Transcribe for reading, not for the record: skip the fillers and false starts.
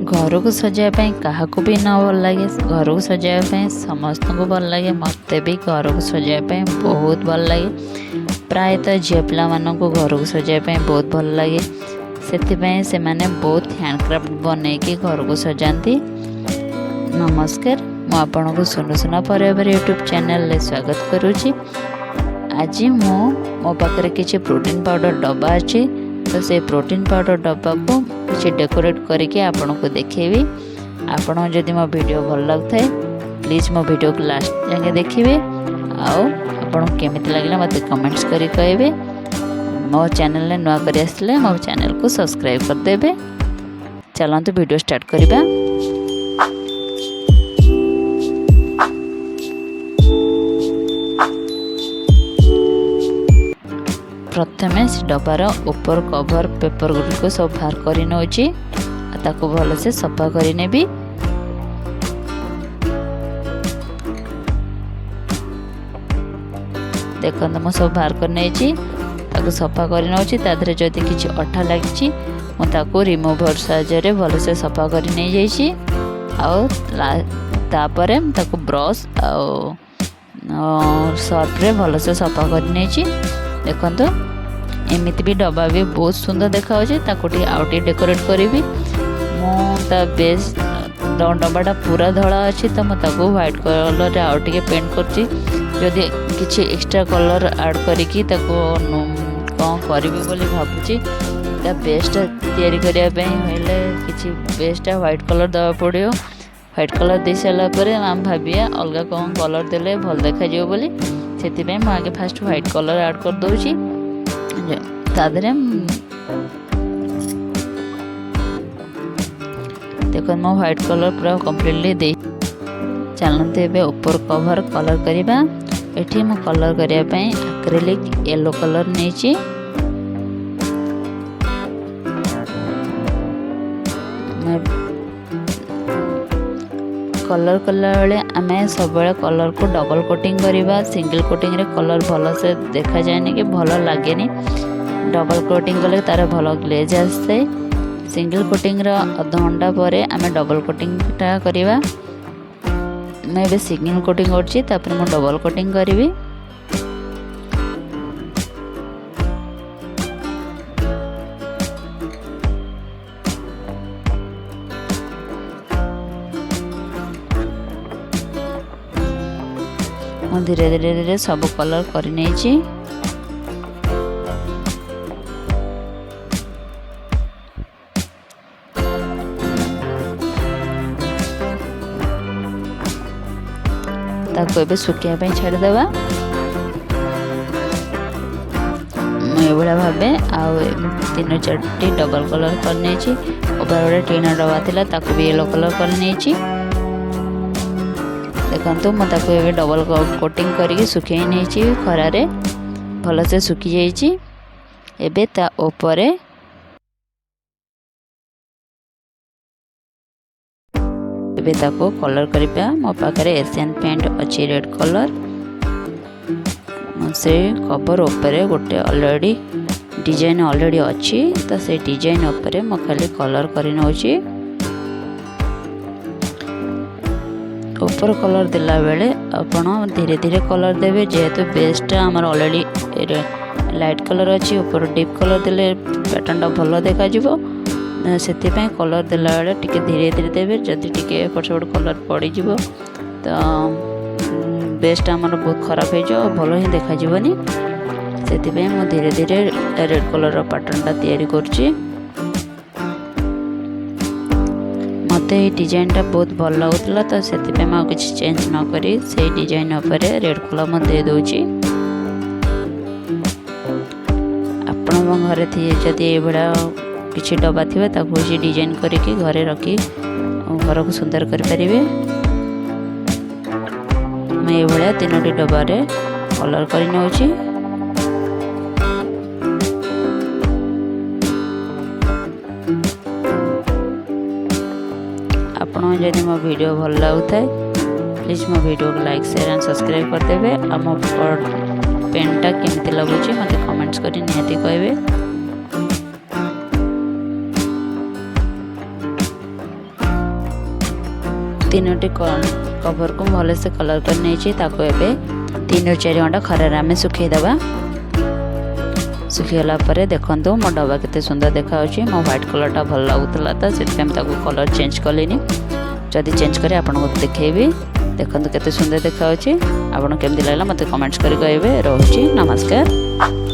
घर को सजाइवाई क्या भी न भल लगे, घर को सजाइवाई समस्त को भल लगे। मत भी घर को सजाइवाई बहुत भल लगे। प्रायतः झील पिला मानक घर को सजाइवाई बहुत भल लगे, से माने बहुत हैंडक्राफ्ट बन के घर को सजाती। नमस्कार, मु आपन को सुन सुना परिवार यूट्यूब चैनल ले स्वागत करुच्ची। आज मो पाखे किसी प्रोटीन पाउडर डब्बा अच्छी, तो से प्रोटीन पाउडर डब्बा को किसी डेकोरेट करके आपन को देखेबी। आपन जदि मो वीडियो भल लगता है प्लीज मो वीडियो को लास्ट जाके देखिए। आपन केमिति लागला मते कमेंट्स करी कहबे। मो चैनल ने नुआ करी आसले मो चैनल को सब्सक्राइब कर देबे। चलंतु वीडियो स्टार्ट करिबा। प्रथमे से डब्बार ऊपर कवर पेपर गुड़ी को सब बाहर कर नौची, ताको भल से सफा कर नेबी। देखो मु सब बाहर कर नेची, ताको सफा कर नौची। तादरे जदि किछि अठा लागिछि मु ताको रिमूवर साहाय्य भल से सफा कर नै जाइछि। आउ तापरे ताको ब्रश आउ सर्फ रे भल से सफा कर नेछि। देखो एमिति भी डब्बा भी बहुत सुंदर देखा आउटी डेकोरेट करी। मुझा बेस डब्बाटा पूरा धड़ा अच्छी, तो मुझे व्हाइट कलर रे आउ टिके पेंट करछि। जदि किछि एक्स्ट्रा कलर ऐड करिकी कौन करी बोली भाबुछि। बेसटा तैयारी करिया पई होइले किछि बेसटा व्हाइट कलर दवा पड़ियो। व्हाइट कलर दे सारा पर आम भाबिया अलग कौन कलर देले भल देखा जियो बोली, से आगे फास्ट व्हाइट कलर ऐड कर दूची। तादरे देखो मो व्हाइट कलर पूरा कंप्लीटली दे। चलते एबे ऊपर कवर कलर करिबा। एठी मो कलर करिया पई एक्रिलिक येलो कलर नेची। कलर कला बेले आम सब कलर को डबल कोटिंग करवा। सिंगल कोटिंग रे कलर भल से देखा जाए कि भल लगे। डबल कोटिंग कले तार भल ग्लेज आसते। सिंगल कोटिंग रो अध घंटा पर आम डबल कोटिंग टा करवा। मैं सिंगल कोटिंग करछि, तापर मु डबल कोटिंग करी। मैं धीरे धीरे धीरे सब कलर कर नहीं। ताको सुखिया छाड़देवा। मुझे भावे आउ 3-4टी डबल कलर कर नहीं। ऊपर गोटे टीना डब्बा थिला ताको भी येलो कलर कर नहीं। देखो मुझे डबल कोटिंग करके सुखी नहीं खरारे भल से सुखी जाइए। एबे ता ऊपर ताको कलर करवा। मो पाखे एशियन पेंट अच्छी रेड कलर। से कवर ऊपर गोटे ऑलरेडी डिजाइन ऑलरेडी अच्छी, तो से डिजाइन ऊपर मो खाली कलर कर नौची। ऊपर कलर देला बेले आपण धीरे धीरे कलर देवे, जेहेतु बेसटा आमर ऑलरेडी लाइट कलर अच्छी। ऊपर डीप कलर देले पैटर्नटा भल देखा जिवो। से कलर देला बेले टिके धीरे धीरे देवे। जदि टिके एपट सेपट कलर पड़ जिवो तो बेसटा आमर बहुत खराब हो जाओ, भल ही देखा जिवनी। से मु धीरे धीरे रेड कलर पैटर्नटा तैयारी करछि। मत ये डिजाइनटा बहुत भल लगुला, तो से किसी चेंज न करी से डिजाइन उपर रेड कलर मैं दे दूची। आपण घरे थी जदि ये किसी डब्बा थी ताकि डिजाइन करके घरे रखी घर को सुंदर करें। मैं ये 3टी डब्बार कलर कर नौची। आपण जदि मो वीडियो भल लगुता प्लीज मो वीडियो को लाइक शेयर एंड सब्सक्राइब करदेवे। आ मो पेनटा केमती लगुच मत कमेंट्स कर निहाती कहबे। तीनोटी कवर को भल से कलर कर नहीं ताको एबे 3 ରୁ 4 घंटा खरार आम सुखईदबा। सुखीगला पर देखो मो डबा केते सुंदर देखा मो व्हाइट कलरटा भल लगुला तो से कलर चेंज कलिनी। जदि चेंज करे आपको देखेबी। देखो केते सुंदर देखा आपन केमती लगला मते कमेंट्स करी कहबे। रोची नमस्कार।